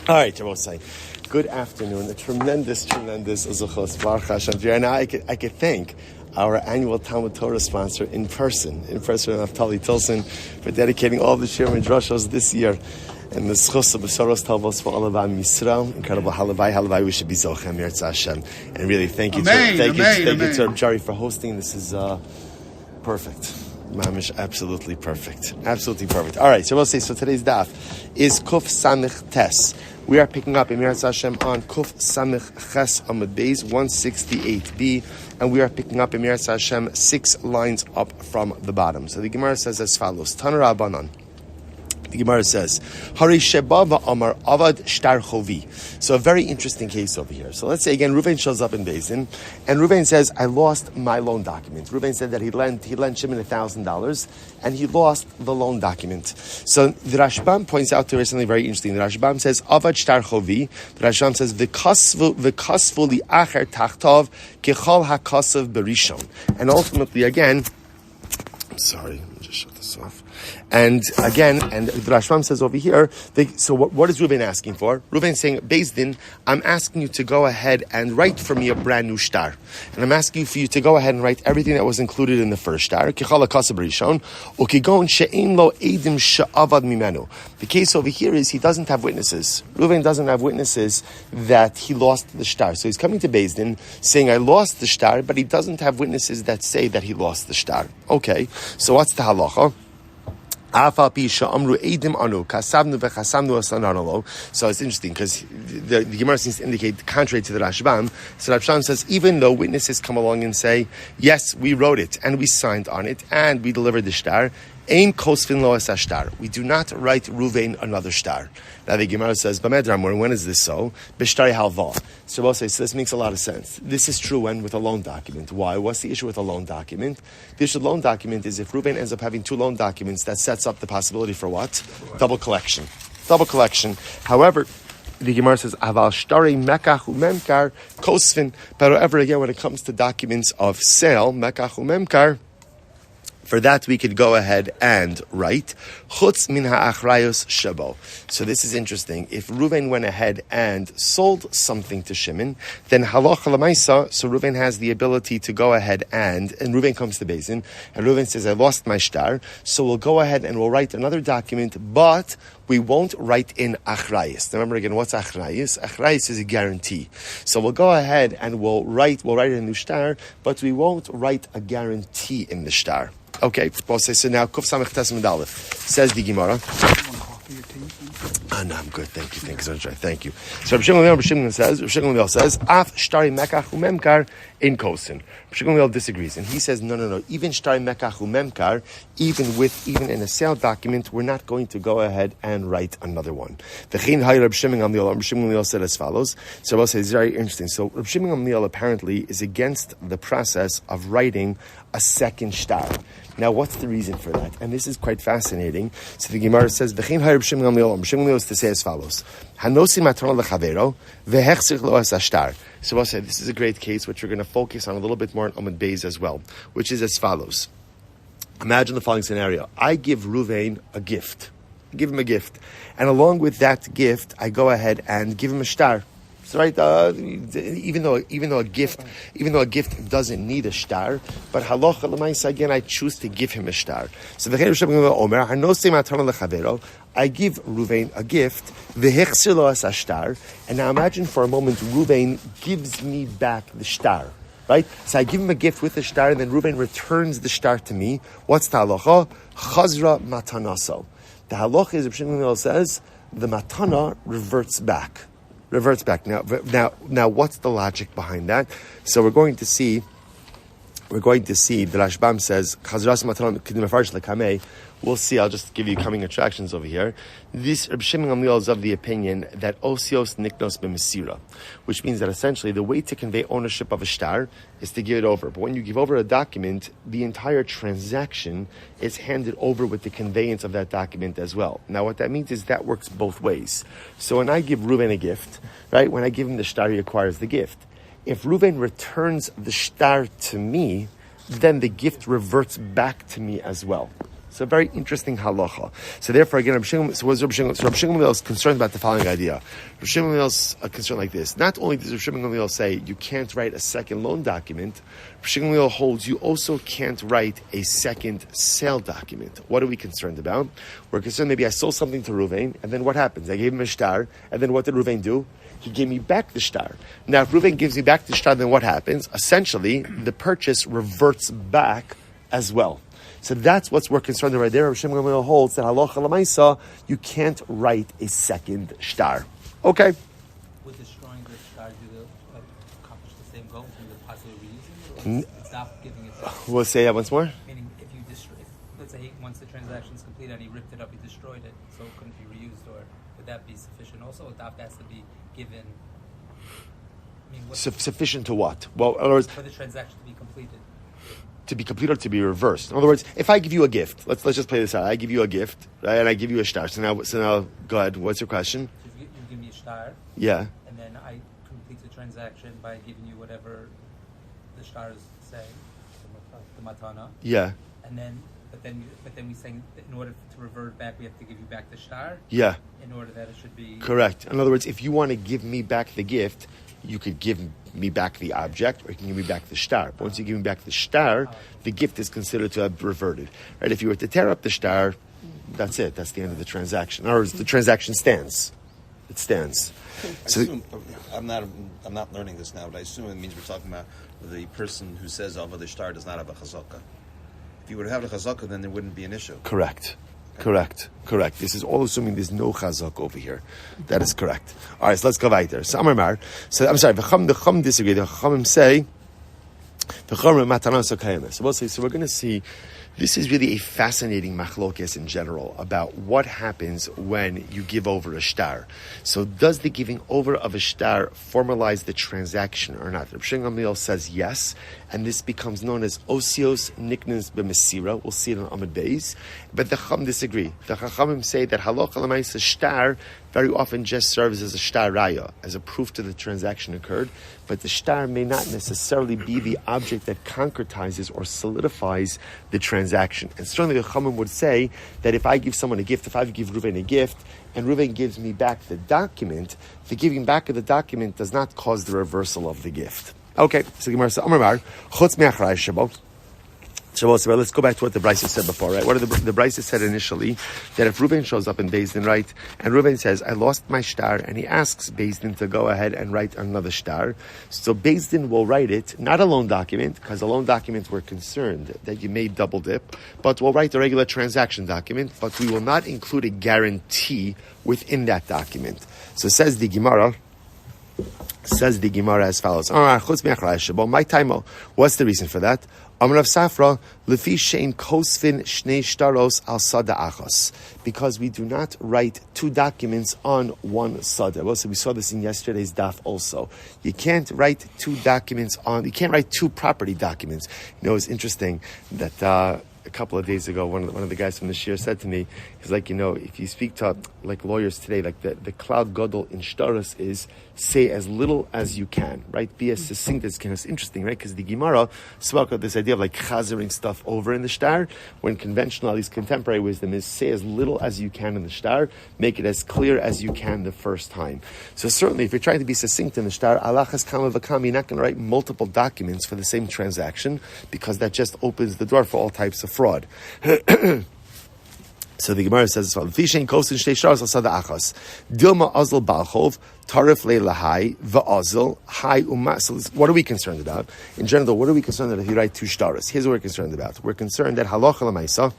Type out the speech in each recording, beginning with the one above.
All right, Jabosai. Good afternoon. A tremendous zechus. Baruch Hashem. And now I could thank our annual Talmud Torah sponsor in person, Naftali Tilson, for dedicating all the Shir Midrashos this year. And the zechus of besuros tovos for all of Am Yisroel. Incredible halavai. We should be zochem Yahrzeit Hashem. And really, thank you to Jari for hosting. This is perfect. Mamish, absolutely perfect. All right, so we'll say, so today's daf is Kuf Samich Tes. We are picking up in Yahrzeit Hashem on Kuf Samich Ches Amud Beis 168b, and we are picking up in Yahrzeit Hashem 6 lines up from the bottom. So the Gemara says as follows: Tanur Abanan. The Gemara says, Hari Sheba Amar Avad Shtar Chovi. So a very interesting case over here. So let's say again, Reuven shows up in Beis, and Reuven says, I lost my loan document. Reuven said that he lent Shimon $1,000, and he lost the loan document. So the Rashbam points out to us something very interesting. The Rashbam says, Avad Shtar Chovi. The Rashbam says, V'kasvu li acher tachtov kechol hakasav berishon. And ultimately, again, I'm sorry, let me just shut this off. And again, and the Rashbam says over here, so what is Reuven asking for? Reuven is saying, Beis Din, I'm asking you to go ahead and write for me a brand new shtar. And I'm asking for you to go ahead and write everything that was included in the first shtar. The case over here is he doesn't have witnesses. Reuven doesn't have witnesses that he lost the shtar. So he's coming to Beis Din saying, I lost the shtar, but he doesn't have witnesses that say that he lost the shtar. Okay, so what's the halacha? So it's interesting because the Gemara seems to indicate contrary to the Rashbam. So Rashbam says even though witnesses come along and say, yes, we wrote it and we signed on it and we delivered the shtar, Ein kosvin lo es shtar. We do not write Reuven another shtar. Now the Gemara says, B'medramor, when is this so? B'shtari halva. So we'll say, so this makes a lot of sense. This is true when with a loan document. Why? What's the issue with a loan document? The issue with a loan document is if Reuven ends up having 2 loan documents, that sets up the possibility for what? Double collection. However, the Gemara says, Aval shtari mekach umemkar kosvin. But however, again, when it comes to documents of sale, mekach umemkar, for that, we could go ahead and write chutz min ha'achrayos shabo. So this is interesting. If Reuven went ahead and sold something to Shimon, then halacha l'maisa. So Reuven has the ability to go ahead and Reuven comes to Beis Din, and Reuven says, "I lost my shtar." So we'll go ahead and we'll write another document, but we won't write in achrayos. Remember again, what's achrayos? Achrayos is a guarantee. So we'll go ahead and we'll write a new shtar, but we won't write a guarantee in the shtar. Okay, we'll say so now. Kuf Samech Tes Amud Aleph says the Gemara. No, I'm good. Thank you. Thank you. So Rabbi Shmuel says, Af Shtari Mekach Umemkar in Kosin. Rabbi Shmuel disagrees, and he says, no. Even Shtari Mekach Umemkar, even in a sale document, we're not going to go ahead and write another one. The Chin Hay Rabbi Shmuel said as follows. So I'll say it's very interesting. So Rabbi Shmuel apparently is against the process of writing a second shtar. Now, what's the reason for that? And this is quite fascinating. So the Gemara says, "V'chein hayr b'shem Shmuel is to say as follows: Hanosi matron lechavero vehechzich lo es ashtar." So I'll say this is a great case, which we're going to focus on a little bit more on Amud Beis as well, which is as follows. Imagine the following scenario: I give Reuven a gift. Give him a gift, and along with that gift, I go ahead and give him a shtar. So right, even though a gift doesn't need a shtar, but halacha l'maisa again, I choose to give him a shtar. So the Omer hanosei matana lechavero, I give Reuven a gift, v'hechzir lo es shtar, and now imagine for a moment Reuven gives me back the shtar. Right? So I give him a gift with the shtar, and then Reuven returns the shtar to me. What's the halacha? Chazra matanaso. The halacha is, Rabbi Shmuel says, the matana reverts back. Now, what's the logic behind that? So we're going to see the Rashbam says, Chazras matanon kedim mefarsh lekamei. We'll see. I'll just give you coming attractions over here. This Rabbi Shmuel is of the opinion that osios niknos b'mesira, which means that essentially the way to convey ownership of a shtar is to give it over. But when you give over a document, the entire transaction is handed over with the conveyance of that document as well. Now, what that means is that works both ways. So when I give Reuven a gift, right? When I give him the shtar, he acquires the gift. If Reuven returns the shtar to me, then the gift reverts back to me as well. It's a very interesting halacha. So therefore, again, Rabbi Shmuel is concerned about the following idea. Rabbi Shmuel is concerned like this. Not only does Rabbi Shmuel say you can't write a second loan document, Rabbi Shmuel holds you also can't write a second sale document. What are we concerned about? We're concerned maybe I sold something to Ruvain, and then what happens? I gave him a shtar, and then what did Ruvain do? He gave me back the shtar. Now, if Ruvain gives me back the shtar, then what happens? Essentially, the purchase reverts back as well. So that's what we're concerned about right there. Rabbi Shmuel holds that halacha l'maisa, you can't write a second shtar. Okay. Would destroying the shtar accomplish the same goal? Can you possibly reuse it? Or stop giving it back? We'll say that once more. Meaning, if you destroy, let's say once the transaction is complete and he ripped it up, he destroyed it, so it couldn't be reused, or would that be sufficient? Also, or that has to be given. I mean, Sufficient to what? Well, in other words, for the transaction to be completed. To be completed or to be reversed. In other words, if I give you a gift, let's just play this out. I give you a gift, right, and I give you a shtar. So now, go ahead. What's your question? So you give me a shtar. Yeah. And then I complete the transaction by giving you whatever the shtar is saying, the matana. Yeah. And then, but then we saying that in order to revert back, we have to give you back the shtar. Yeah. In order that it should be correct. In other words, if you want to give me back the gift, you could give me back the object, or you can give me back the shtar. But once you give me back the shtar, the gift is considered to have reverted. Right? If you were to tear up the shtar, that's it. That's the end of the transaction. In other words, the transaction stands. It stands. I'm not learning this now, but I assume it means we're talking about the person who says the shtar does not have a chazaka. If you would have a chazaka, then there wouldn't be an issue. Correct. This is all assuming there's no chazak over here. That is correct. All right, so let's go weiter. So I'm sorry, the Chacham disagree. The Chachamim say, the Chachamim matana so kayemes. So we're going to see, this is really a fascinating machlokes in general about what happens when you give over a shtar. So does the giving over of a shtar formalize the transaction or not? Rabbi Shmuel says yes, and this becomes known as osios niknas b'mesira. We'll see it on Amud Beis. But the Chacham disagree. The Chachamim say that halacha l'maisa shtar very often just serves as a shtar raya, as a proof to the transaction occurred, but the shtar may not necessarily be the object that concretizes or solidifies the transaction. And certainly the Chachamim would say that if I give someone a gift, if I give Reuven a gift, and Reuven gives me back the document, the giving back of the document does not cause the reversal of the gift. Okay, so Gemara says, Amar chutz me'achrei Shabbat. Let's go back to what the Brisa said before, right? What the Brisa said initially, that if Reuven shows up in Beis Din, right, and Reuven says, I lost my shtar, and he asks Beis Din to go ahead and write another shtar, so Beis Din will write it, not a loan document, because a loan document we're concerned that you may double dip, but we'll write a regular transaction document, but we will not include a guarantee within that document. So says the Gemara as follows. My time, what's the reason for that? Amrav Safra, lefi shein kosvin shnei shtaros al sada achos, because we do not write two documents on one sada. Well, so we saw this in yesterday's daf also. You can't write two property documents. You know, it's interesting that a couple of days ago, one of the guys from the shir said to me, he's like, if you speak to like lawyers today, like the cloud gadol in shtaros is say as little as you can, right? Be as succinct as you can. It's interesting, right? Because the Gemara spoke of this idea of like chazering stuff over in the shtar, when conventional, at least contemporary wisdom is say as little as you can in the shtar, make it as clear as you can the first time. So certainly, if you're trying to be succinct in the shtar, alachas kama v'kam, you're not going to write multiple documents for the same transaction, because that just opens the door for all types of fraud. So the Gemara says as well: Fishein kosin shtei shtaros al sada achos, dilma azl balchov tarif leilahai va'azl hai umma. So what are we concerned about? In general, what are we concerned about if you write two shtaros? Here's what we're concerned about. We're concerned that halacha l'maisa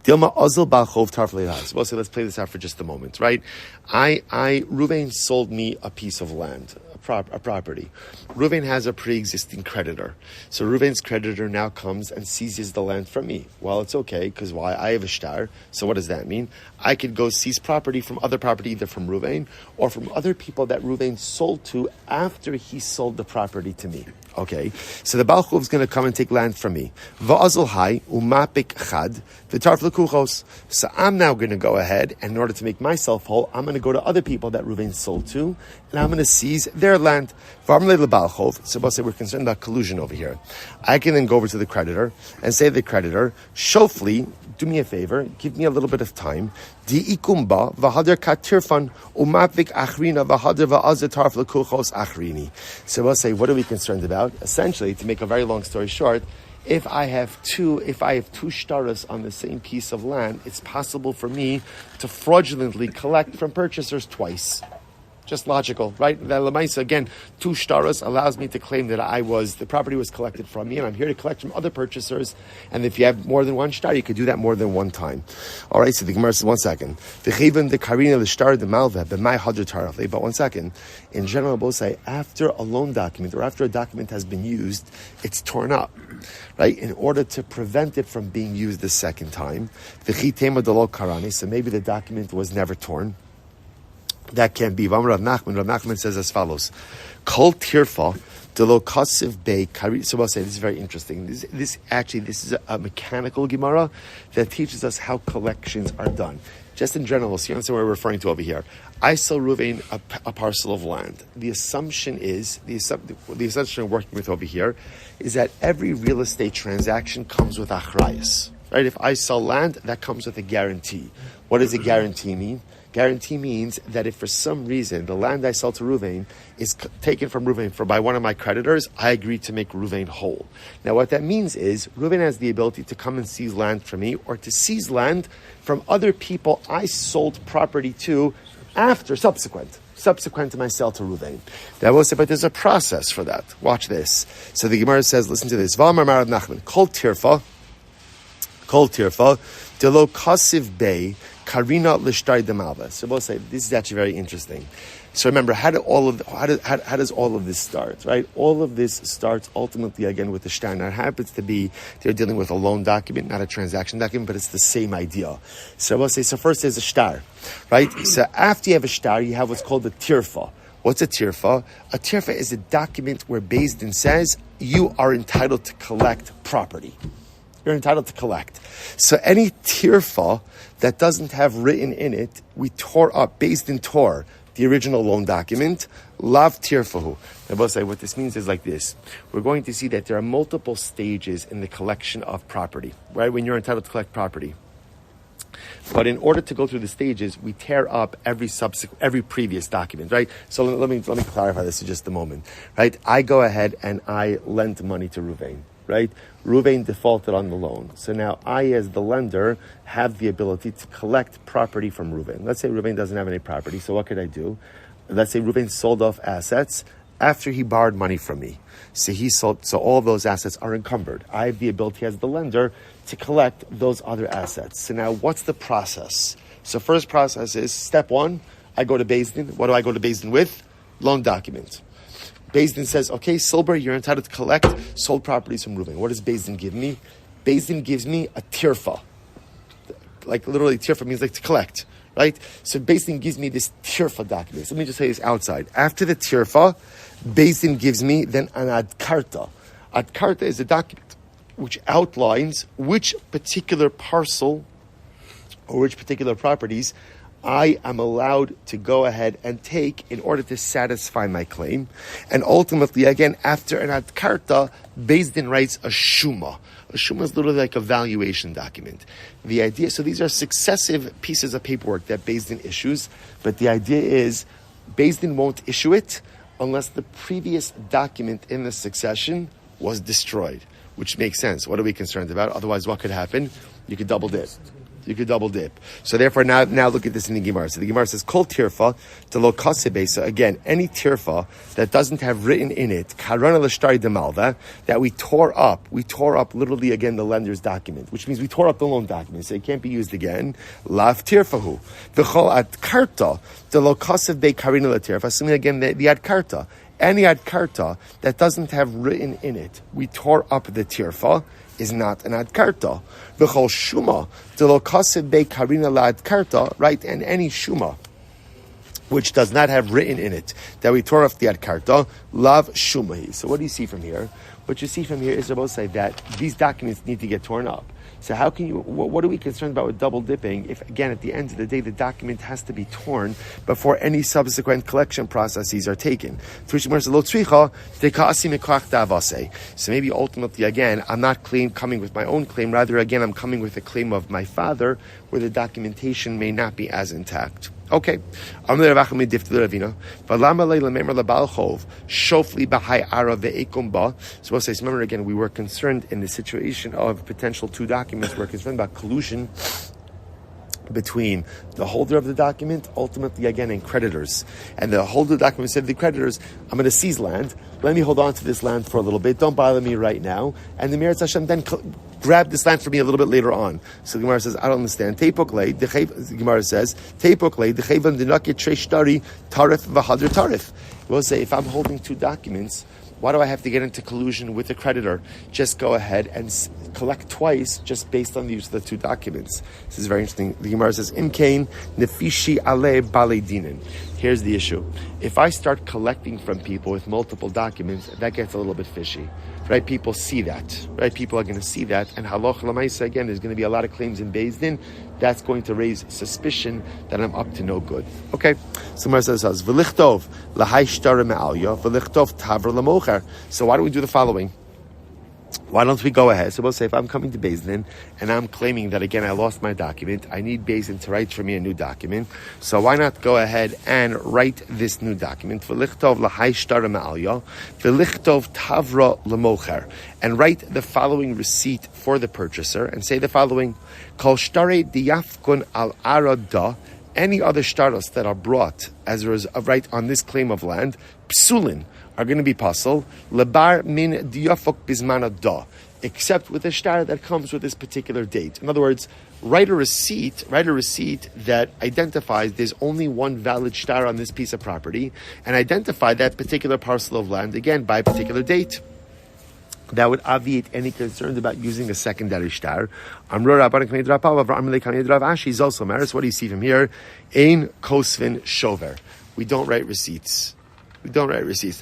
dilma azl balchov tarif leilahai. So let's play this out for just a moment, right? Reuven sold me a piece of land, a property. Reuven has a pre-existing creditor. So Reuven's creditor now comes and seizes the land from me. Well, it's okay, because why? I have a shtar. So what does that mean? I could go seize property from other property, either from Ruvain or from other people that Ruvain sold to after he sold the property to me. Okay, so the Baal Chuv is going to come and take land from me. Va'azul hai umapik chad v'tarf lekuchos. So I'm now going to go ahead, and in order to make myself whole, I'm going to go to other people that Ruvain sold to, and I'm going to seize their land. V'amrei leBaal Chuv. So we'll say we're concerned about collusion over here. I can then go over to the creditor and say to the creditor, Shofli, do me a favor, give me a little bit of time. Di ikumba v'hader katirfan umapik achrina v'hader v'azir tarf lekuchos achrini. So we'll say, what are we concerned about? Essentially, to make a very long story short, if I have two shtaras on the same piece of land, it's possible for me to fraudulently collect from purchasers twice. Just logical, right? Again, two shtaras allows me to claim that the property was collected from me, and I'm here to collect from other purchasers. And if you have more than one shtar, you could do that more than one time. All right, so the Gemara says, 1 second. But 1 second. In general, both say after a loan document or after a document has been used, it's torn up, right? In order to prevent it from being used the second time. So maybe the document was never torn. That can be. Rav Nachman says as follows: Kol tirfa delo kasiv bei kari. So I'll say this is very interesting. This is a mechanical Gemara that teaches us how collections are done. Just in general, see what we're referring to over here. I sell Ruvain a parcel of land. The assumption is the assumption we're working with over here is that every real estate transaction comes with achrayus. Right? If I sell land, that comes with a guarantee. What does a guarantee mean? Guarantee means that if for some reason the land I sell to Ruvain is taken from Ruvain by one of my creditors, I agree to make Ruvain whole. Now what that means is Ruvain has the ability to come and seize land from me or to seize land from other people I sold property to subsequent to my sale to Ruvain. That will say, but there's a process for that. Watch this. So the Gemara says, listen to this. V'amar Rav Nachman, Kol tirfa, delo kasiv bei, Karina l'shtar demalva. So we'll say this is actually very interesting. So remember, how does all of this start? Right, all of this starts ultimately again with the shtar. Now it happens to be they're dealing with a loan document, not a transaction document, but it's the same idea. So we'll say first there's a shtar, right? So after you have a shtar, you have what's called a tirfa. What's a tirfa? A tirfa is a document where Beis Din says you are entitled to collect property. You're entitled to collect. So any tirfa that doesn't have written in it, we tore up, Beis Din tore the original loan document, lav tirfahu. And we'll say what this means is like this. We're going to see that there are multiple stages in the collection of property, right? When you're entitled to collect property. But in order to go through the stages, we tear up every previous document, right? So let me clarify this in just a moment, right? I go ahead and I lent money to Ruvain. Right? Ruvain defaulted on the loan. So now I, as the lender, have the ability to collect property from Ruvain. Let's say Ruvain doesn't have any property, so what could I do? Let's say Ruvain sold off assets after he borrowed money from me. So all those assets are encumbered. I have the ability as the lender to collect those other assets. So now what's the process? So first process is, step one, I go to Beis Din. What do I go to Beis Din with? Loan document. Beis Din says, okay, Silber, you're entitled to collect sold properties from Ruvain. What does Beis Din give me? Beis Din gives me a tirfa. Like literally tirfa means like to collect, right? So Beis Din gives me this tirfa document. So let me just say this outside. After the tirfa, Beis Din gives me then an adkarta. Adkarta is a document which outlines which particular parcel or which particular properties I am allowed to go ahead and take in order to satisfy my claim. And ultimately, again, after an adkarta, Beis Din writes a shuma. A shuma is literally like a valuation document. The idea, so these are successive pieces of paperwork that Beis Din issues, but the idea is Beis Din won't issue it unless the previous document in the succession was destroyed, which makes sense. What are we concerned about? Otherwise, what could happen? You could double dip. So therefore, now look at this in the Gemara. So the Gemara says, Kol tirfa de lo kasebe. So again, any tirfa that doesn't have written in it, karana l'shtari demalva, that we tore up literally again the lender's document, which means we tore up the loan document, so it can't be used again. Lav tirfahu. V'chol adkarta de lo kasebe karina la tirfa. Assuming again the adkarta. Any adkarta that doesn't have written in it, we tore up the tirfa, is not an adkarta. V'chol shuma delo kasev be karina la adkarta, right? And any shuma which does not have written in it that we tore off the adkarta, lav shumahi. So what do you see from here? What you see from here is supposed to say that these documents need to get torn up. So how can you, what are we concerned about with double dipping if, again, at the end of the day, the document has to be torn before any subsequent collection processes are taken? So maybe ultimately, again, I'm not coming with my own claim, rather, again, I'm coming with a claim of my father, where the documentation may not be as intact. Okay. So we'll say, remember again, we were concerned in the situation of potential two documents. We're concerned about collusion between the holder of the document, ultimately again, and creditors. And the holder of the document said to the creditors, I'm going to seize land. Let me hold on to this land for a little bit. Don't bother me right now. And the Meretz Hashem then grab this land for me a little bit later on. So the Gemara says, I don't understand. The Gemara says, tarif. We'll say, if I'm holding two documents, why do I have to get into collusion with the creditor? Just go ahead and collect twice just based on the use of the two documents. This is very interesting. The Gemara says, Imkain nefishi ale bale dinin. Here's the issue. If I start collecting from people with multiple documents, that gets a little bit fishy. Right? People see that. Right? People are going to see that. And halacha l'maisa, again, there's going to be a lot of claims in Beis Din. That's going to raise suspicion that I'm up to no good. Okay? So Mar says, V'lichtov l'hai shtara me'alya, v'lichtov tavra l'mocher. So why don't we do the following? Why don't we go ahead? So we'll say if I'm coming to Beis Din and I'm claiming that, again, I lost my document, I need Beis Din to write for me a new document. So why not go ahead and write this new document? V'lichtov l'hai shtara me'alya, v'lichtov tavra l'mocher. And write the following receipt for the purchaser and say the following: Kol shtare diyafkun al arada. Any other shtaros that are brought as a result, right, on this claim of land, psulin, are going to be pasul, lebar min diyafok bizmana da, except with a shtar that comes with this particular date. In other words, write a receipt that identifies there's only one valid shtar on this piece of property, and identify that particular parcel of land, again, by a particular date. That would obviate any concerns about using a secondary shtar. What do you see from here? Ein kosvin shover. We don't write receipts. Now,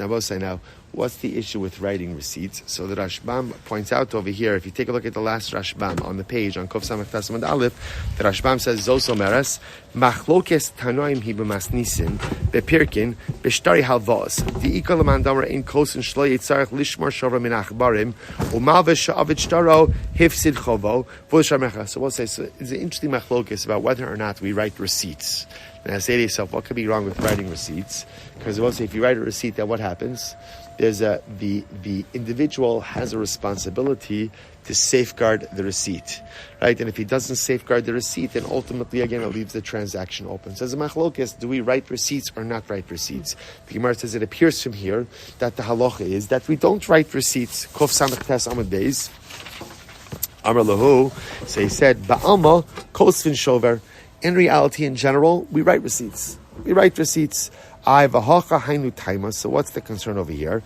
both say now, what's the issue with writing receipts? So the Rashbam points out over here, if you take a look at the last Rashbam on the page, on Kof Samach Tasamad Aleph, the Rashbam says, Zosomeres, Machlokes Tanoim Hibumasnisin, Bepirkin, Beshtari Halvos, the Ikalamandamar in Kosin Shlo Yitzarach Lishmar Shavra Min Achbarim, Umalvesh Sha'avit Shtaro, Hifsid Chovo, Voshamecha. So we'll say, so it's an interesting machlokes about whether or not we write receipts. Now say to yourself, what could be wrong with writing receipts? Because we'll say, if you write a receipt, then what happens? There's the individual has a responsibility to safeguard the receipt, right? And if he doesn't safeguard the receipt, then ultimately, again, it leaves the transaction open. So as a machlokes, do we write receipts or not write receipts? The Gemara says it appears from here that the halacha is that we don't write receipts. Kof Samach Tes Amud Beis, Amar Lahu. So he said, Ba'alma kosvin shover. In reality, in general, we write receipts. So what's the concern over here?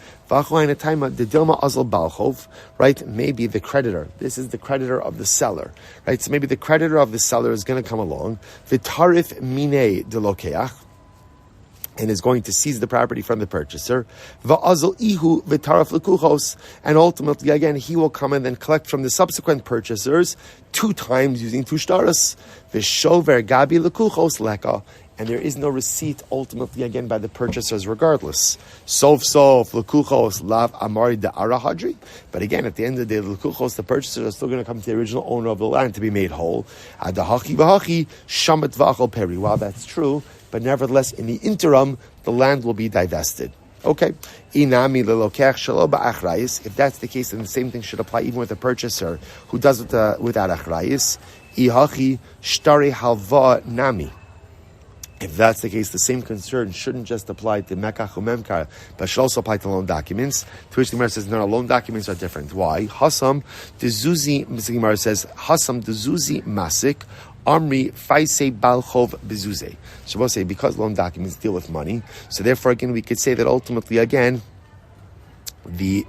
Right? Maybe the creditor. This is the creditor of the seller. Right? So maybe the creditor of the seller is going to come along. V'tarif mine de lokeach, and is going to seize the property from the purchaser. And ultimately, again, he will come and then collect from the subsequent purchasers 2 times using 2 shtaros. And there is no receipt ultimately, again, by the purchasers regardless. Sof lekuchos lav amari de arahadri. But again, at the end of the day, the lekuchos, the purchasers are still going to come to the original owner of the land to be made whole. Adahachi v'hachi shamet v'achol peri. While that's true, but nevertheless, in the interim, the land will be divested. Okay. Inami lelokech shelo ba'achrayis. If that's the case, then the same thing should apply even with a purchaser who does it without achrayis. Ihachi shtari halva nami. If that's the case, the same concern shouldn't just apply to Mekach or Memkar, but should also apply to loan documents. To which the Gemara says, no, loan documents are different. Why? Hasam, the Gemara says, Hasam, the Zuzi Masik, Amri Faisei Balchov Bezuze. So we'll say because loan documents deal with money, so therefore again we could say that ultimately again they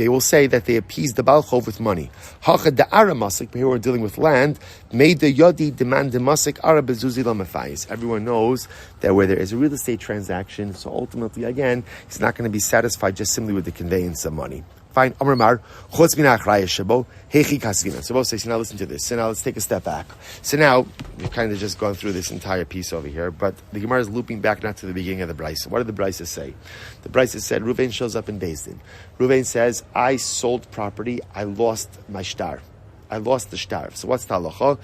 will say that they appease the Balchov with money. Hachad the Ara Masik, but here we're dealing with land, made the Yodi demand the Masik Ara Bezuzi Lamafais. Everyone knows that where there is a real estate transaction, so ultimately again, he's not going to be satisfied just simply with the conveyance of money. Fine. Amar chutz min achrayus shebo hechi kasvina. So both say, so now listen to this. So now let's take a step back. So now we've kind of just gone through this entire piece over here, but the Gemara is looping back not to the beginning of the Brisa. What did the Brisa say? The Brisa said Ruvain shows up in Beis Din. Ruvain says, I sold property, I lost my shtar. I lost the shtar. So what's the halacha?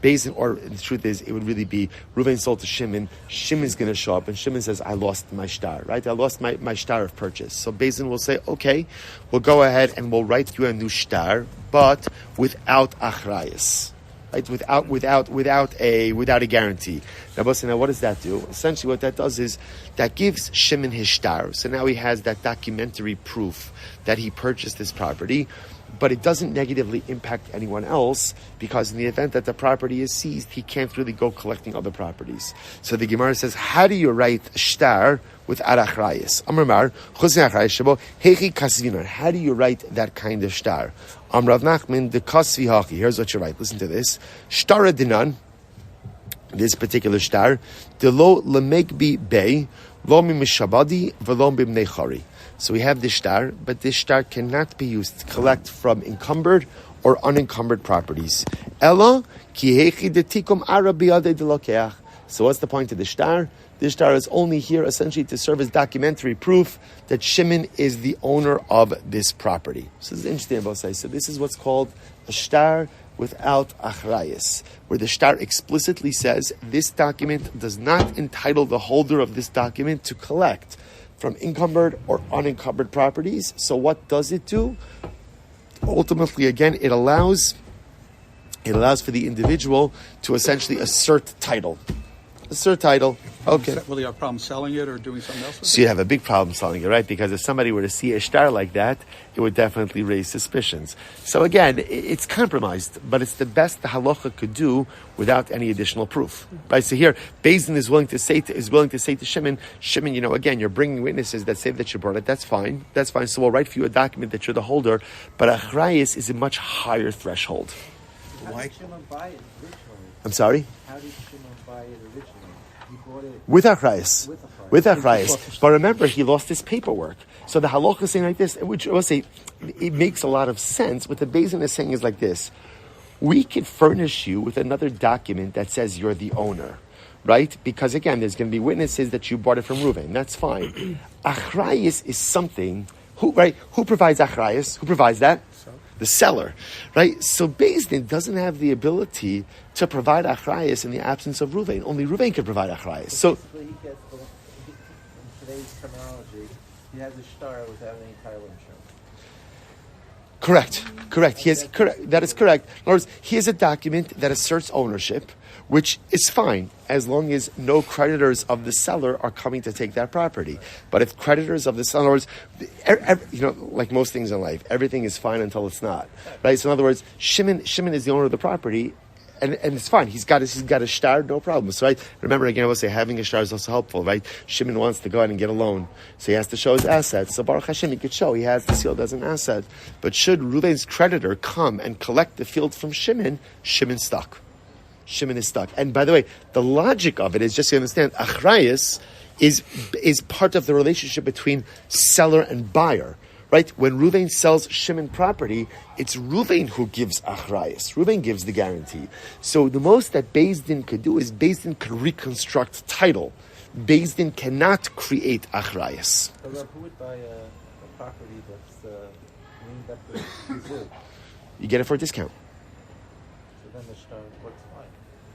Beis Din, or the truth is, it would really be Ruvain sold to Shimon. Shimon's going to show up, and Shimon says, I lost my shtar, right? I lost my shtar of purchase. So Beis Din will say, okay, we'll go ahead and we'll write you a new shtar, but without achrayus, right? Without a guarantee. Now what does that do? Essentially, what that does is that gives Shimon his shtar. So now he has that documentary proof that he purchased this property. But it doesn't negatively impact anyone else because in the event that the property is seized, he can't really go collecting other properties. So the Gemara says, how do you write shtar without achrayus? Amar chuzin achrayus shebo hechi kasvinan. How do you write that kind of shtar? Rav Nachman the kasvi haki. Here's what you write. Listen to this. Shtara dinan. This particular shtar, de lo lemegbi bei lo mishabadi v'lo b'mnei chari. So we have this shtar, but this shtar cannot be used to collect from encumbered or unencumbered properties. Ella ki hechi detikum ara biyadei delokeach. So what's the point of the shtar? This shtar is only here essentially to serve as documentary proof that Shimon is the owner of this property. So this is interesting about say. So this is what's called a shtar without achrayus, where the shtar explicitly says this document does not entitle the holder of this document to collect from encumbered or unencumbered properties. So what does it do? Ultimately, again, it allows for the individual to essentially assert title. Assert title. Okay. Will you have a problem selling it or doing something else with So you have a big problem selling it, right? Because if somebody were to see a shtar like that, it would definitely raise suspicions. So again, it's compromised, but it's the best the halacha could do without any additional proof, right? So here, Beis Din is willing to say to Shimon, again, you're bringing witnesses that say that you brought it. That's fine. So we'll write for you a document that you're the holder. But achrayus is a much higher threshold. How did Shimon buy it originally? I'm sorry. How did Shimon buy it originally? He bought it With achrayus. With achrayus. But remember, he lost his paperwork. So the halacha is saying like this, which I will say, it makes a lot of sense. What the Beis Din is saying is like this. We could furnish you with another document that says you're the owner, right? Because again, there's going to be witnesses that you bought it from Reuven. That's fine. Achrayus is something, who provides achrayus? Who provides that? The seller, right? So Beis Din doesn't have the ability to provide achrayus in the absence of Reuven. Only Reuven can provide achrayus. So basically he gets, in today's terminology, he has a shtar without any title insurance. Correct. That is correct. In other words, he has a document that asserts ownership, which is fine as long as no creditors of the seller are coming to take that property. But if creditors of the seller, like most things in life, everything is fine until it's not, right? So in other words, Shimon is the owner of the property, and it's fine. He's got a shtar, no problem. So right, remember again, I will say having a shtar is also helpful, right? Shimon wants to go out and get a loan, so he has to show his assets. So Baruch Hashem, he could show he has the sealed as an asset. But should Reuven's creditor come and collect the field from Shimon, Shimon's stuck. Shimon is stuck. And by the way, the logic of it is just to understand, achrayus is part of the relationship between seller and buyer. Right? When Reuven sells Shimon property, it's Reuven who gives achrayus. Reuven gives the guarantee. So the most that Beis Din could do is Beis Din could reconstruct title. Beis Din cannot create achrayus. So who would buy a property that's named after his zoo? You get it for a discount. So then the shtar works fine.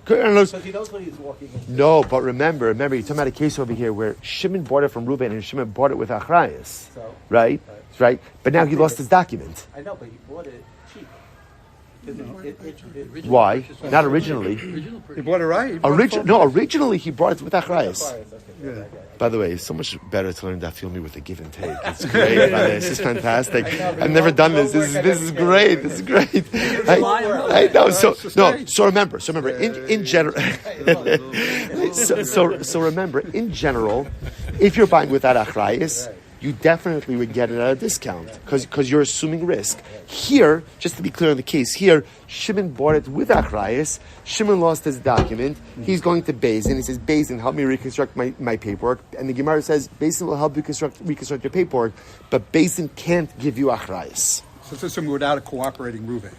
Good. Because he knows what he's walking into. No, but remember, you're talking about a case over here where Shimon bought it from Reuven and Shimon bought it with achrayus. So, right? But now he lost his document. I know, but he bought it cheap. Why? Not originally. He bought it right. He bought it full. Originally he brought it with achrayus. Yeah. By the way, it's so much better to learn Daf Yomi with a give and take. It's great. This is fantastic. I've never done this. This is great. This is great. I know. So remember. In general. so remember. In general, if you're buying without achrayus, you definitely would get it at a discount because you're assuming risk. Here, just to be clear on the case, here, Shimon bought it with achrayus. Shimon lost his document. He's going to Beis Din. He says, Beis Din, help me reconstruct my paperwork. And the Gemara says, Beis Din will help you reconstruct your paperwork, but Beis Din can't give you achrayus. So it's assuming without a cooperating Ruvain.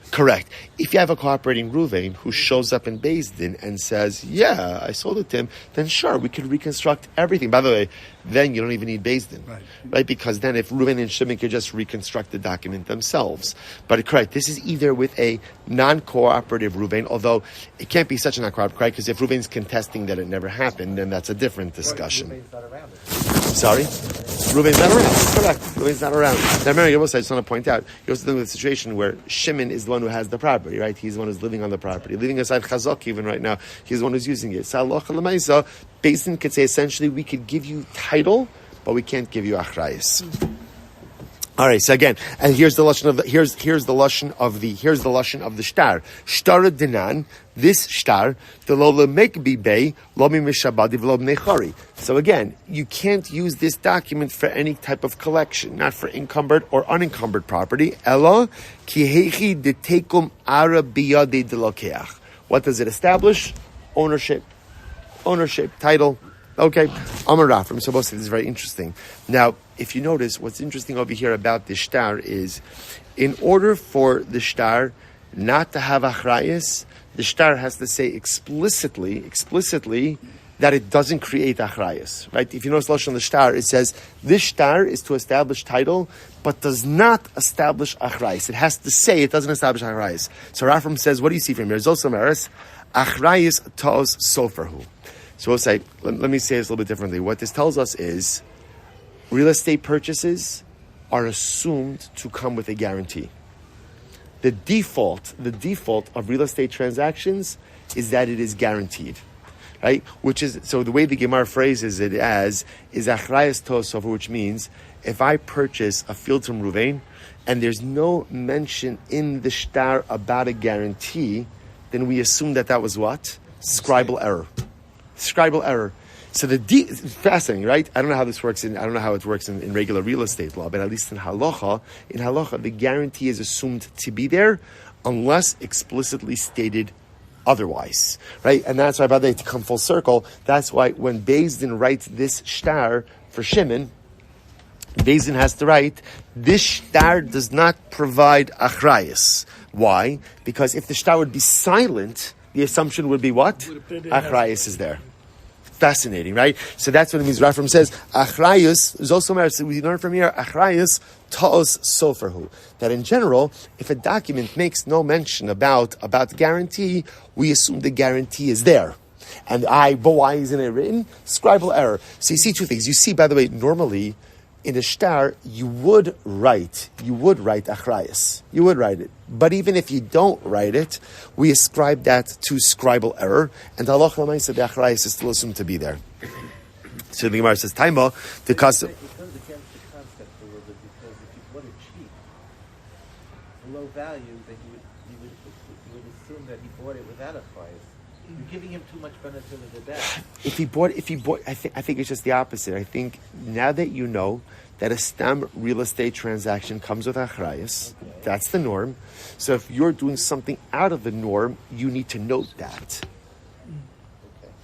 Correct. If you have a cooperating Ruvain who shows up in Beis Din and says, yeah, I sold it to him, then sure, we could reconstruct everything. By the way, then you don't even need Beis Din. Right? Because then if Ruvain and Shimon could just reconstruct the document themselves. But correct, this is either with a non-cooperative Ruvain, although it can't be such a non-cooperative, correct? Because if Ruvain's contesting that it never happened, then that's a different discussion. Ruvain's not around. Sorry? Ruvain's not around. Correct. Ruvain's not around. Now, remember, I just want to point out, you're also dealing with a situation where Shimon is the one who has the property, right? He's the one who's living on the property. Leaving aside Chazak even right now, he's the one who's using it. So Halacha L'maisa, Beis Din could say essentially we could give you title, but we can't give you achrayus. All right. So again, and here's the lashon of the here's the lashon of the shtar. Shtar dinan. This shtar the lo lemekbi bay lo mi mishabadi v'lo bnei. So again, you can't use this document for any type of collection, not for encumbered or unencumbered property. Elo ki heichi detekum ara biyadi delokeach. What does it establish? Ownership, title. Okay, Amar Rafram. So both this is very interesting. Now, if you notice, what's interesting over here about the shtar is, in order for the shtar not to have achrayus, the shtar has to say explicitly that it doesn't create achrayus. Right? If you notice lashon on the shtar, it says this shtar is to establish title, but does not establish achrayus. It has to say it doesn't establish achrayus. So Rafram says, what do you see from here? Zos Amaris, achrayus tos soferhu. So we'll say, let me say this a little bit differently. What this tells us is real estate purchases are assumed to come with a guarantee. The default of real estate transactions is that it is guaranteed, right? Which is, so the way the Gemara phrases it as is achrayus tosover, which means if I purchase a field from Ruvain and there's no mention in the shtar about a guarantee, then we assume that was what? Scribal error. So it's fascinating, right? I don't know how this works how it works in regular real estate law, but at least in halacha, the guarantee is assumed to be there unless explicitly stated otherwise, right? And that's why, by the way, to come full circle, that's why when Beis Din writes this shtar for Shimon, Beis Din has to write, this shtar does not provide achrayus. Why? Because if the shtar would be silent, the assumption would be what? Achrayus is there. Fascinating, right? So that's what it means. Rafram says, achrayus, so we learn from here, achrayus ta'os soferhu. That in general, if a document makes no mention about guarantee, we assume the guarantee is there. But why isn't it written? Scribal error. So you see two things. You see, by the way, normally, in a shtar, you would write achrayus. You would write it. But even if you don't write it, we ascribe that to scribal error, and halacha l'maisa, the achrayus is still assumed to be there. So the Gemara says, Taima, the custom. It goes against the concept a little bit, because if you bought it cheap, low value, then you would assume that he bought it without achrayus. You're giving him too much benefit of the doubt. If he bought, I think it's just the opposite. I think now that you know that a stam real estate transaction comes with achrayus, that's the norm. So if you're doing something out of the norm, you need to note that.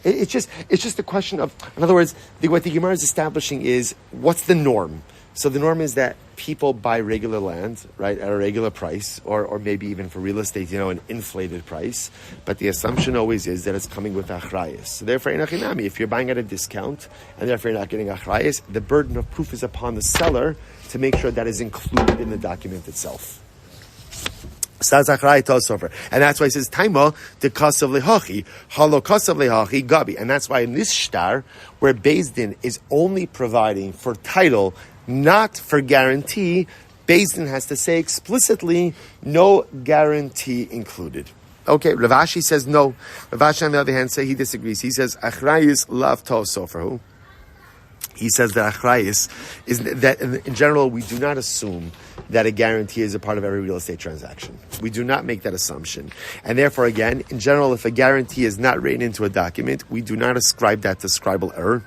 It's just a question of, in other words, what the Gemara is establishing is what's the norm. So the norm is that people buy regular land, right, at a regular price, or maybe even for real estate, an inflated price. But the assumption always is that it's coming with achrayus. So therefore, if you're buying at a discount, and therefore you're not getting achrayus, the burden of proof is upon the seller to make sure that is included in the document itself. And that's why it says Taima the kasav lehachi, halo kasav lehachi gabi. And that's why in this shtar, where Beis Din is only providing for title, not for guarantee, Beis Din has to say explicitly, no guarantee included. Okay, Rav Ashi says no. Rav Ashi, on the other hand, he disagrees. He says, Achrayis lav tosoferhu. He says that Achrayis is that in general, we do not assume that a guarantee is a part of every real estate transaction. We do not make that assumption. And therefore, again, in general, if a guarantee is not written into a document, we do not ascribe that to scribal error.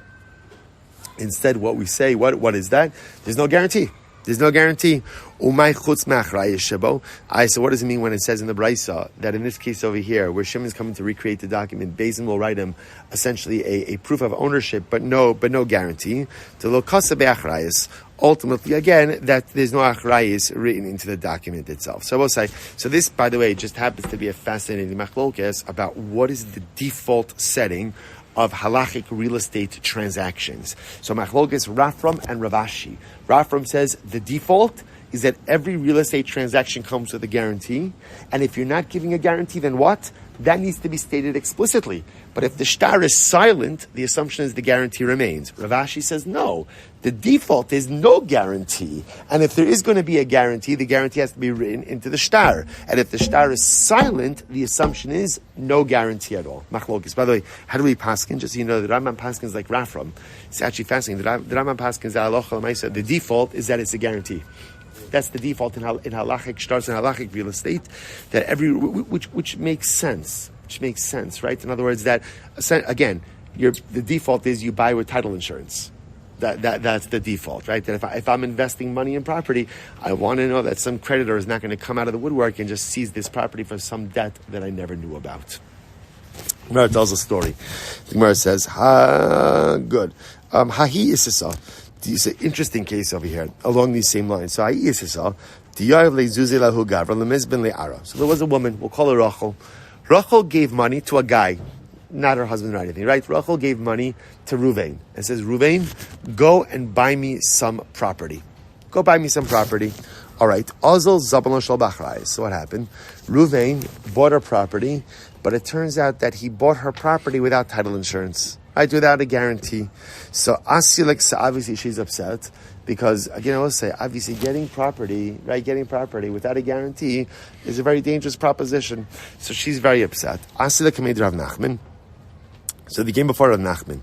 Instead, what we say, what is that? There's no guarantee. There's no guarantee. Umay chutz ma'achrayis shebo. So what does it mean when it says in the Brisa that in this case over here, where Shimon is coming to recreate the document, Beis Din will write him essentially a proof of ownership, but no guarantee. To lo kasa be'achrayis. Ultimately, again, that there's no achrayis written into the document itself. So I will say, so this, by the way, just happens to be a fascinating machlokes about what is the default setting of halachic real estate transactions. So machlokes Rafram and Rav Ashi. Rafram says the default is that every real estate transaction comes with a guarantee, and if you're not giving a guarantee, then what? That needs to be stated explicitly. But if the shtar is silent, the assumption is the guarantee remains. Rav Ashi says no. The default is no guarantee. And if there is going to be a guarantee, the guarantee has to be written into the shtar. And if the shtar is silent, the assumption is no guarantee at all. Machlokes. By the way, how do we paskin? Just so you know, the Rambam paskins like Rafram. It's actually fascinating. The Rambam paskins that halacha l'maisa, the default is that it's a guarantee. That's the default in halachic shtars and halachic real estate, that which makes sense. Which makes sense, right? In other words, that again, the default is you buy with title insurance. That's the default, right? That if I'm investing money in property, I want to know that some creditor is not going to come out of the woodwork and just seize this property for some debt that I never knew about. Gemara tells a story. The Gemara says, good. Hahi isisa. It's an interesting case over here, along these same lines. So Hahi isisa. So there was a woman, we'll call her Rachel. Rachel gave money to a guy, not her husband or anything, right? Rachel gave money to Ruvain and says, Ruvain, go and buy me some property. Go buy me some property. All right. So what happened? Ruvain bought her property, but it turns out that he bought her property without title insurance, right? Without a guarantee. So obviously she's upset because, again, I will say, obviously getting property without a guarantee is a very dangerous proposition. So she's very upset. So they came before Rav Nachman.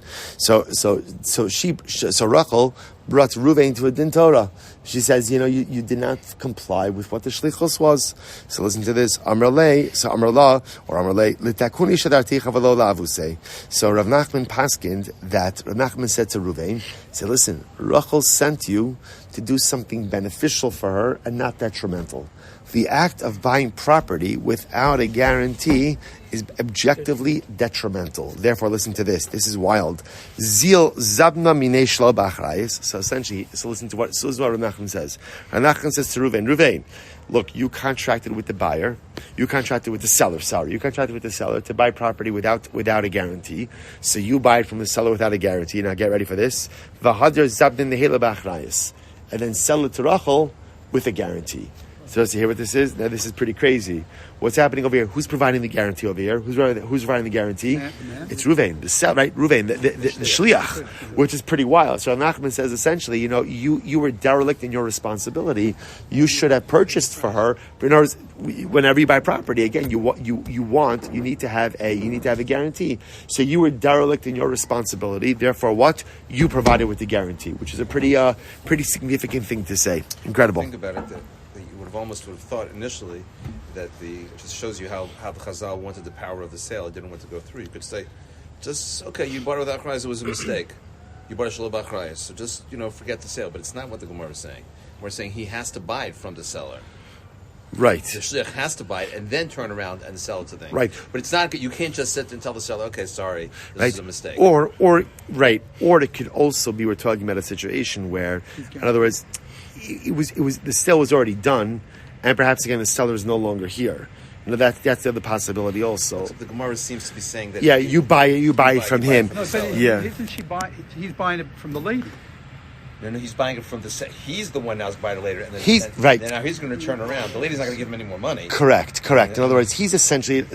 So Rachel brought Ruvain to a din Torah. She says, you did not comply with what the shlichus was. So listen to this. Amrlei, so Amrla, or Amrlei, litakuni shadarticha v'lo la'avusei. So Rav Nachman paskined that Rav Nachman said to Ruvain, said, listen, Rachel sent you to do something beneficial for her and not detrimental. The act of buying property without a guarantee is objectively detrimental. Therefore, listen to this. This is wild. Zil zabna minei shlo b'achrayis. So essentially, listen to what Rav Nachman says. Rav Nachman says to Ruvain, look, you contracted with the buyer. You contracted with the seller. You contracted with the seller to buy property without a guarantee. So you buy it from the seller without a guarantee. Now get ready for this. V'hadar zabnin nehela b'achrayis. And then sell it to Rachel with a guarantee. So to hear what this is, now this is pretty crazy. What's happening over here? Who's providing the guarantee over here? Who's providing the guarantee? It's Ruvain, right? Ruvain, the shliach, which is pretty wild. So Nachman says essentially, you were derelict in your responsibility. You should have purchased for her. But in other words, whenever you buy property, again, you need to have a guarantee. So you were derelict in your responsibility. Therefore, what you provided with the guarantee, which is a pretty significant thing to say. Incredible. Think about it. Almost would have thought initially that it just shows you how the Chazal wanted the power of the sale. It didn't want to go through. You could say, you bought it without achrayus, it was a mistake. You bought it shelo b'achrayus, so just, forget the sale. But it's not what the Gemara is saying. We're saying he has to buy it from the seller. Right. The shliach has to buy it and then turn around and sell it to them. Right. But it's not, you can't just sit and tell the seller, okay, sorry, this is a mistake. Or it could also be, we're talking about a situation where, in other words, it was the sale was already done, and perhaps again the seller is no longer here. That's the other possibility also. So the Gemara seems to be saying that. Yeah, you buy it from him. No, but isn't she buying? He's buying it from the lady. No, he's buying it from the. He's the one now who's buying it later, and then right. And now he's going to turn around. The lady's not going to give him any more money. Correct. In other words, he's essentially.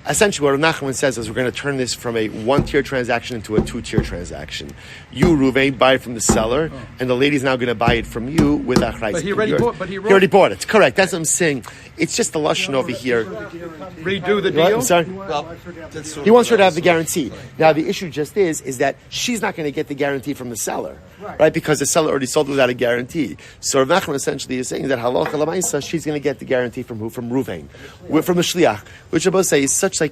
essentially what Rav Nachman says is we're going to turn this from a one-tier transaction into a two-tier transaction. You, Ruvain, buy it from the seller, and the lady's now going to buy it from you with achrayus. But he already bought it. Correct. That's what I'm saying. It's just the lashon over here. Redo the deal? What? I'm sorry? Well, He wants her to have the guarantee. Now, the issue just is that she's not going to get the guarantee from the seller, right? Because the seller already sold without a guarantee. So Rav Nachman essentially is saying that halacha l'maisa, she's going to get the guarantee from who? From Ruvain, from the shliach, which I both say is such a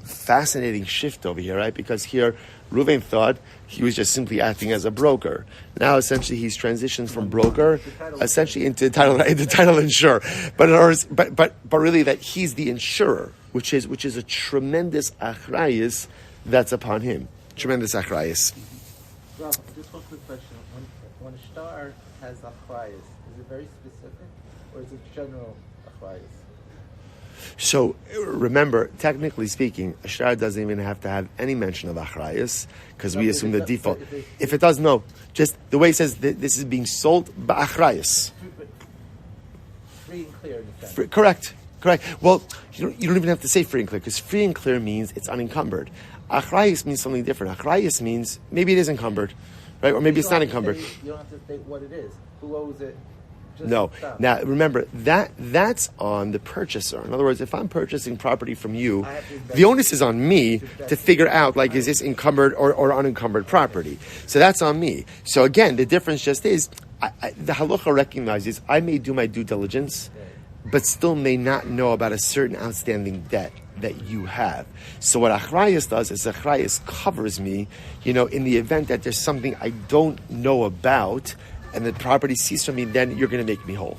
fascinating shift over here, right? Because here Ruvain thought he was just simply acting as a broker. Now, essentially, he's transitioned from broker, essentially into title insurer. But in other words, but really, that he's the insurer, which is a tremendous achrayus that's upon him. Tremendous achrayus. Rob, just one quick question. When a star has achrayus, is it very specific, or is it general achrayus? So remember, technically speaking, a shtar doesn't even have to have any mention of achrayus, because we assume the default. If it does, no. Just the way it says this is being sold ba'achrayus. Free and clear in the sense. Correct. Well, you don't even have to say free and clear, because free and clear means it's unencumbered. Achrayus means something different. Achrayus means maybe it is encumbered, right? Or maybe it's not encumbered. You don't have to state what it is. Who owes it? No. Now, remember, that's on the purchaser. In other words, if I'm purchasing property from you, the onus is on me to figure out, like, is this encumbered or unencumbered property? So that's on me. So again, the difference just is, the halacha recognizes I may do my due diligence, but still may not know about a certain outstanding debt that you have. So what achrayus does is achrayus covers me, in the event that there's something I don't know about, and the property ceases from me, then you're going to make me whole.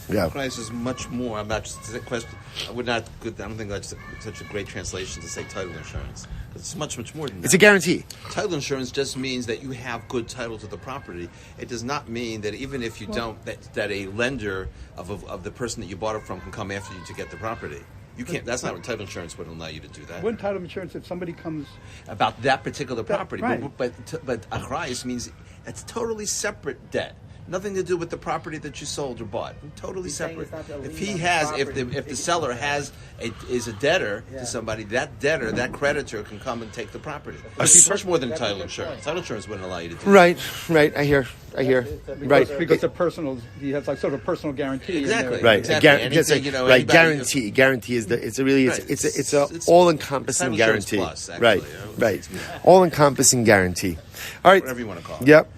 Yeah. Price is much more. I'm not just a question. I don't think that's such a great translation to say title insurance. It's much more than that. It's a guarantee. Title insurance just means that you have good title to the property. It does not mean that even if you don't, that a lender of the person that you bought it from can come after you to get the property. You can't. That's not what title insurance would allow you to do that. Wouldn't title insurance if somebody comes about that particular property? Right. But achrayus means it's totally separate debt. Nothing to do with the property that you sold or bought. Totally separate. If the seller is a debtor to somebody, that debtor, that creditor can come and take the property. It's much more than title insurance. Title insurance wouldn't allow you to do that. Right. I hear. Because he has like sort of a personal guarantee. Exactly. Right. Exactly. Guarantee. Guarantee is it's a all-encompassing guarantee. Plus, actually, right. All-encompassing guarantee. All right. Whatever you want to call it. Yep.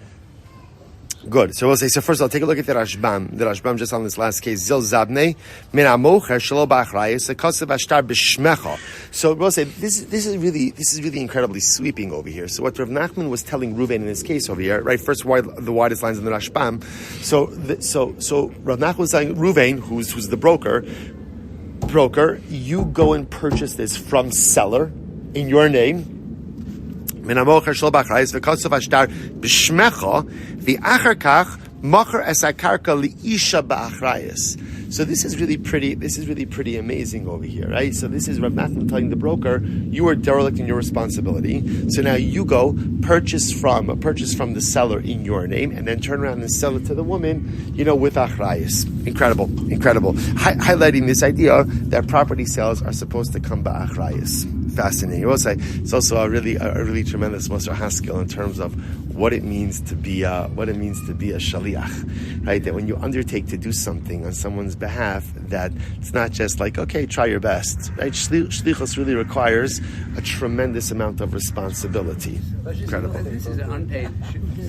Good. So we'll say, first of all, take a look at the Rashbam. The Rashbam just on this last case. Zil Zabne, min amocher shelo ba'achrayus, a kosev ashtar b'shmecha. So we'll say, this is really incredibly sweeping over here. So what Rav Nachman was telling Ruvain in this case over here, right? First, the widest lines in the Rashbam. So Rav Nachman was saying, Ruvain, who's the broker, you go and purchase this from seller in your name. So this is really pretty. This is really pretty amazing over here, right? So this is Rav Nachman telling the broker, you are derelict in your responsibility. So now you go purchase from the seller in your name, and then turn around and sell it to the woman, with achrayus. Incredible. Highlighting this idea that property sales are supposed to come by achrayus. Fascinating. I will say it's also a really tremendous Mosar Haskell in terms of what it means to be a shaliach, right? That when you undertake to do something on someone's behalf, that it's not just like, okay, try your best, right? Shlichus really requires a tremendous amount of responsibility. Incredible. This is an unpaid.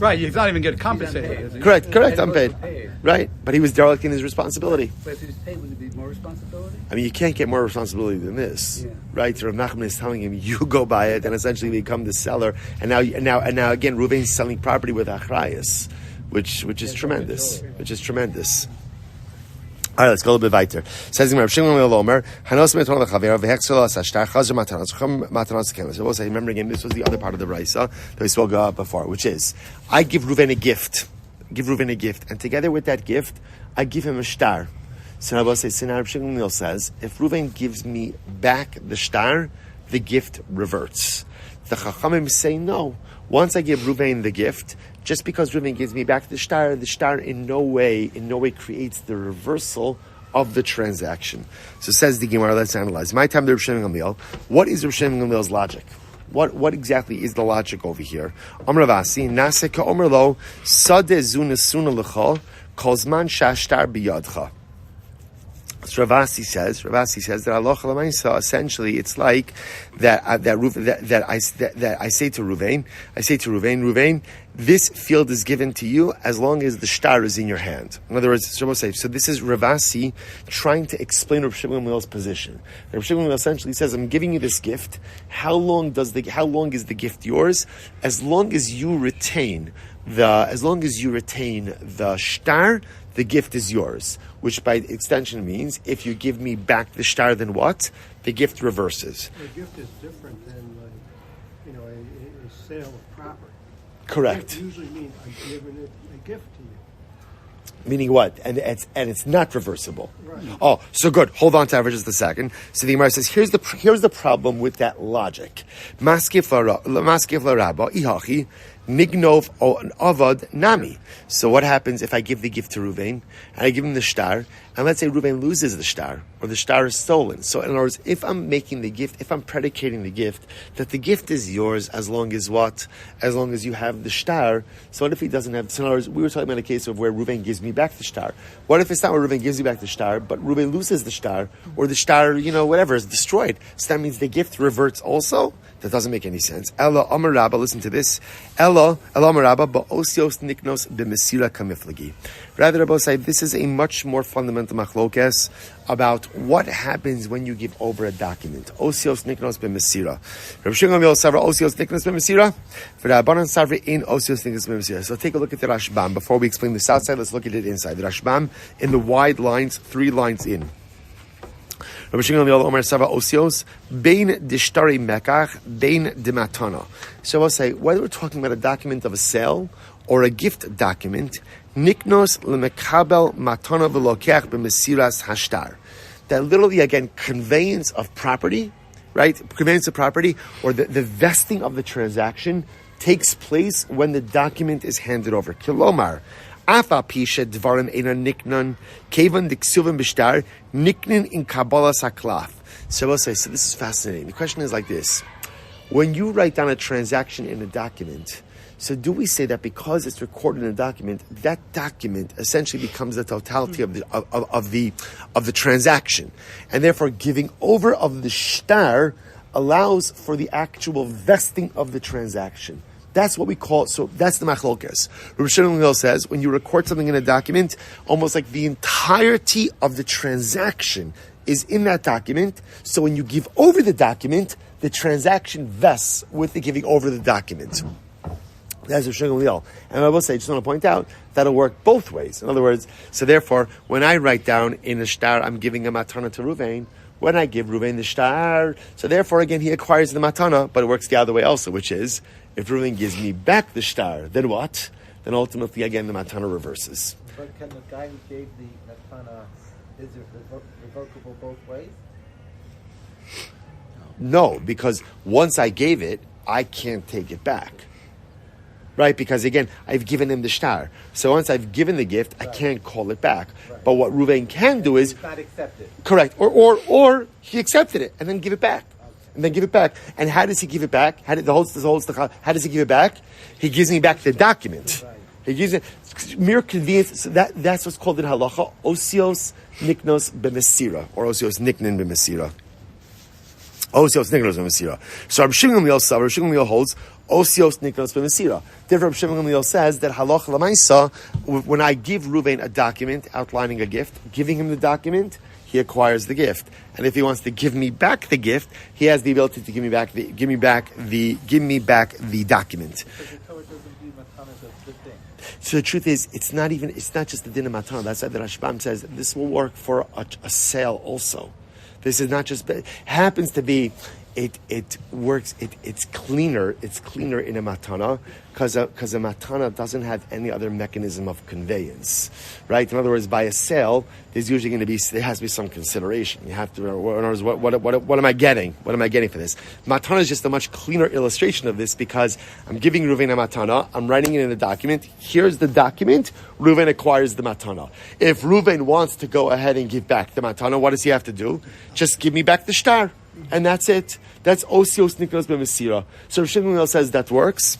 Right, he's not even getting compensated. Correct, unpaid. Right, but he was derelict in his responsibility. But if he was paid, would it be more responsibility? I mean, you can't get more responsibility than this, right? So Rav Nachman is telling him, you go buy it, and essentially become the seller. And now again, Ruvain's selling property with achrayus, which is tremendous. All right, let's go a little bit weiter. Says Rabbi Shmuel Silber, Hanos meton lechaver vehexel asashtar chazer matanos kemes. So we'll say, remember again, this was the other part of the Raisa that we spoke about before, which is, I give Ruvain a gift, and together with that gift, I give him a shtar. So Rabbi Shmuel says, if Ruvain gives me back the shtar, the gift reverts. The Chachamim say no. Once I give Ruvain the gift, just because Ruvain gives me back the shtar in no way creates the reversal of the transaction. So says the Gemara, let's analyze. My time, the Rav Shimon Gamliel. What is Rav Shimon Gamliel's logic? What exactly is the logic over here? Amar Ravasi, Nase ka'omer lo, Sadeh zuna suna l'cha, Kozman shashtar biyadcha. So Ravasi says that Allah Lamaisa, essentially it's like that I say to Ruvain, this field is given to you as long as the star is in your hand. In other words, so this is Ravasi trying to explain Rav Shimon Gamliel's position. Rav Shimon Gamliel essentially says, I'm giving you this gift. How long is the gift yours? As long as you retain the star, the gift is yours, which by extension means if you give me back the star, then what? The gift reverses. The gift is different than, a sale of property. Correct. Gift usually means I'm giving it a gift to you. Meaning what? And it's not reversible. Right. Oh, so good. Hold on to that for just a second. So the Gemara says, here's the problem with that logic. Maskif l'rabba ihachi mignov o an avad nami. So what happens if I give the gift to Ruvain and I give him the star, and let's say Ruvain loses the star or the star is stolen? So in other words, if I'm making the gift, if I'm predicating the gift that the gift is yours as long as what? As long as you have the star. So what if he doesn't have? So in other words, we were talking about a case of where Ruvain gives me back the star. What if it's not where Ruvain gives me back the star, but Ruvain loses the star, or the star, whatever, is destroyed? So that means the gift reverts also. That doesn't make any sense. Ella Amar Rabba, listen to this. Ella Amar Rabba ba'osios niknos b'mesira kamiflagi. Rather, Rabbi say this is a much more fundamental machlokes about what happens when you give over a document. Osios niknos b'mesira. Rabbi Shimon Gamliel savra osios niknos b'mesira. V'Rabbanan savra in osios niknos b'mesira. So take a look at the Rashbam before we explain the south side. Let's look at it inside. The Rashbam in the wide lines, 3 lines in. Rabbi Shimon Gamliel Omer Sava Osios Bein Dishtari Mekach Bein Dimatana. So I'll say whether we're talking about a document of a sale or a gift document, Niknos lemekabel matana v'lokeach b'mesiras hashtar. That literally again conveyance of property, right? Conveyance of property or the vesting of the transaction takes place when the document is handed over. Kilomar. Afa pisha dvarim ena niknan kevan diksuvim b'shtar niknin in kabbalah saklaf. So we'll say, so this is fascinating. The question is like this: when you write down a transaction in a document, so do we say that because it's recorded in a document, that document essentially becomes the totality of the transaction, and therefore giving over of the shtar allows for the actual vesting of the transaction? That's what we call, so that's the machlokes. Rabbi Shimon Gamliel says, when you record something in a document, almost like the entirety of the transaction is in that document. So when you give over the document, the transaction vests with the giving over the document. That's Rabbi Shimon Gamliel. And I will say, just want to point out, that'll work both ways. In other words, so therefore, when I write down in a shtar, I'm giving a matana to Ruvain. When I give Ruvain the shtar, so therefore again he acquires the matana, but it works the other way also, which is, if Ruvain gives me back the shtar, then what? Then ultimately, again, the matana reverses. But can the guy who gave the matana, is it revocable both ways? No, because once I gave it, I can't take it back. Right? Because again, I've given him the shtar. So once I've given the gift, I can't call it back. Right. But what Ruvain can do is... He's not accept it. Correct. Or he accepted it and then give it back. And then give it back. And how does he give it back? How does he give it back? He gives me back the document. Right. He gives it mere convenience. So that's what's called in halacha osios niknos b'mesira, or osios niknin b'mesira. Osios niknos b'mesira. So Rabbi Shimon Gamliel holds osios niknos b'mesira. Therefore, Rabbi Shimon Gamliel says that halacha l'maisa, when I give Ruvain a document outlining a gift, giving him the document, he acquires the gift, and if he wants to give me back the gift, he has the ability to give me back the document. So the truth is, it's not just the din of matana. That's why the Rashbam says this will work for a sale also. This is not just happens to be it works. It's cleaner. It's cleaner in a matana because a matana doesn't have any other mechanism of conveyance, right? In other words, by a sale, there's usually going to be there has to be some consideration. You have to. In other words, what am I getting? What am I getting for this? Matana is just a much cleaner illustration of this because I'm giving Reuven a matana. I'm writing it in a document. Here's the document. Reuven acquires the matana. If Reuven wants to go ahead and give back the matana, what does he have to do? Just give me back the shtar. And that's it. That's osios niknos b'mesira. So Rav Shmuel says that works.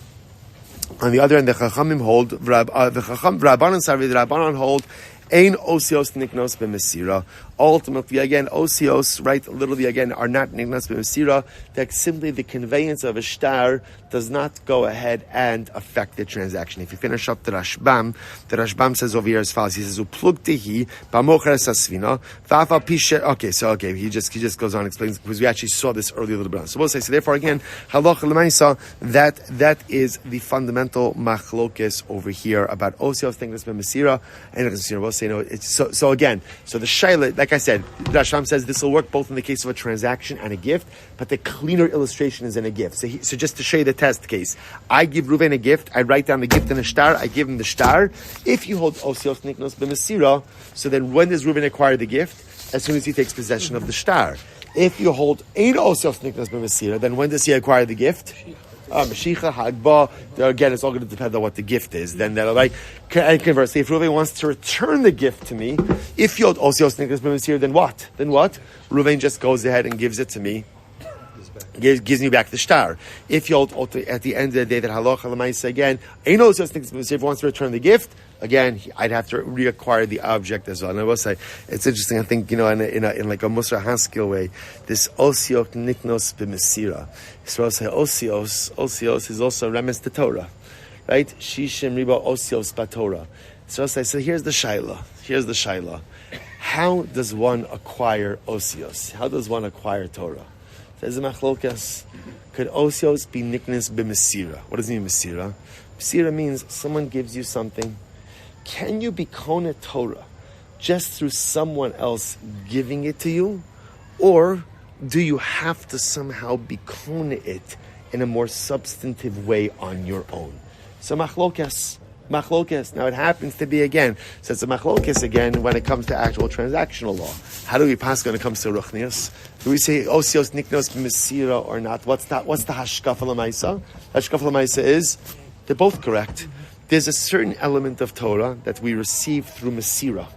On the other hand, the Chachamim hold, the Rabbanan hold, ein osios niknos b'mesira. Ultimately, again, osios, right, literally, again, are not niknos b'mesira. That simply the conveyance of a shtar does not go ahead and affect the transaction. If you finish up the Rashbam says over here as follows. He says, "Uplugtihi b'mocher sasvina v'afal pishe." Okay, he just goes on and explains because we actually saw this earlier a little bit on. So we'll say, so therefore, again, halacha l'maisa, that is the fundamental machlokes over here about osios niknos b'mesira and mesira. We'll say, no, it's so again, so the shayla, like I said, Rashbam says this will work both in the case of a transaction and a gift, but the cleaner illustration is in a gift. So just to show you the test case, I give Reuven a gift, I write down the gift in a shtar, I give him the shtar. If you hold osios niknos b'mesira, so then when does Reuven acquire the gift? As soon as he takes possession of the shtar. If you hold ein osios niknos b'mesira, then when does he acquire the gift? Mashicha, Hagba. Again, it's all going to depend on what the gift is. Then that'll like. And conversely, if Reuven wants to return the gift to me, if you hold osios niknos b'mesira, then what? Reuven just goes ahead and gives it to me. Gives me back the shtar. If you hold at the end of the day that halacha l'maisa again, ain't no such thing. If he wants to return the gift, again, I'd have to reacquire the object as well. And I will say, it's interesting. I think in like a Musar Haskell way, this osios niknos b'mesira. So I'll say osios is also remes to Torah, right? Shishim riba osios b'Torah. So I'll say, so here's the shaila. How does one acquire osios? How does one acquire Torah? Says the machlokas, could osios be niknos b'mesira? What does it mean, mesira? Mesira means someone gives you something. Can you be koneh Torah just through someone else giving it to you? Or do you have to somehow be koneh it in a more substantive way on your own? So machlokas. Now it happens to be again, so it's a machlokas again when it comes to actual transactional law. How do we pass when it comes to ruchnius? Do we say osios niknos b'mesira or not? What's the hashkafa l'maisa? Hashkafa l'maisa is they're both correct. There's a certain element of Torah that we receive through mesira,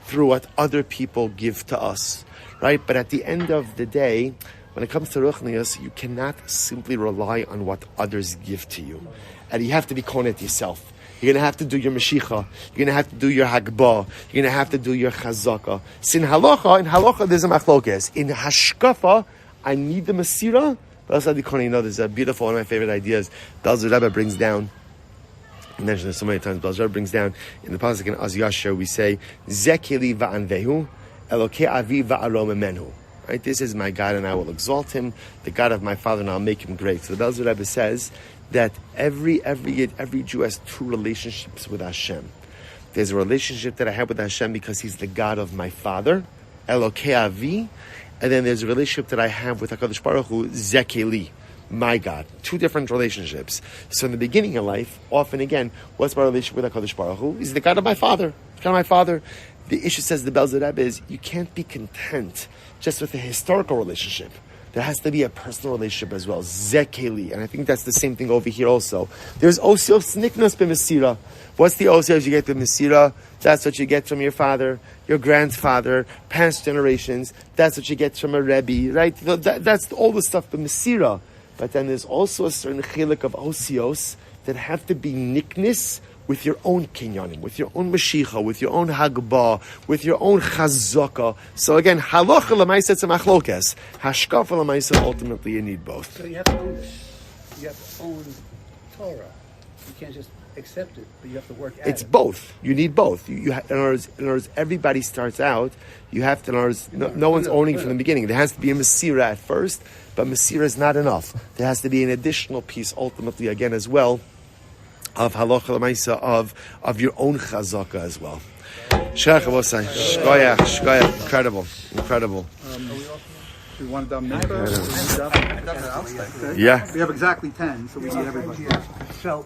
through what other people give to us, right? But at the end of the day, when it comes to ruchnius, you cannot simply rely on what others give to you, and you have to be koneh yourself. You're going to have to do your Mashicha. You're going to have to do your Hagbah. You're going to have to do your Chazaka. So in halacha, there's a machlokes. In hashkafa, I need the Masira. But also, there's a beautiful, one of my favorite ideas. Belzer Rebbe brings down, I mentioned this so many times, Belzer Rebbe brings down, in the pasuk in Az Yashar, we say, Zekeli va'anvehu, Elokei avi va'arom menhu. Right? This is my God, and I will exalt him, the God of my father, and I'll make him great. So the Belzer Rebbe says, that every Jew has two relationships with Hashem. There's a relationship that I have with Hashem because He's the God of my father, Elokei Avi, and then there's a relationship that I have with HaKadosh Baruch Hu, Zekeli, my God. Two different relationships. So in the beginning of life, often again, what's my relationship with HaKadosh Baruch Hu? He's the God of my father. The God of my father. The issue, says the Belzer Rebbe, is you can't be content just with a historical relationship. There has to be a personal relationship as well. Zekeli. And I think that's the same thing over here also. There's osios niknos b'mesira. What's the osios you get b'mesira? That's what you get from your father, your grandfather, past generations. That's what you get from a Rebbe, right? That's all the stuff b'mesira. But then there's also a certain chilik of osios that have to be niknis with your own kinyanim, with your own mashicha, with your own hagbah, with your own chazaka. So again, halacha l'maisa it's a machlokes. Hashkafa l'maisa, ultimately you need both. So you have to own it. You have to own Torah. You can't just accept it, but you have to work at it. It's both. You need both. In other words, everybody starts out. You have to. In other words, no one's owning from the beginning. There has to be a mesira at first, but mesira is not enough. There has to be an additional piece, ultimately, again as well, of halacha l'maisa, of your own chazaka as well. Shkoyach, incredible. You want to mincha? Yeah. We have exactly 10, so we need everybody. So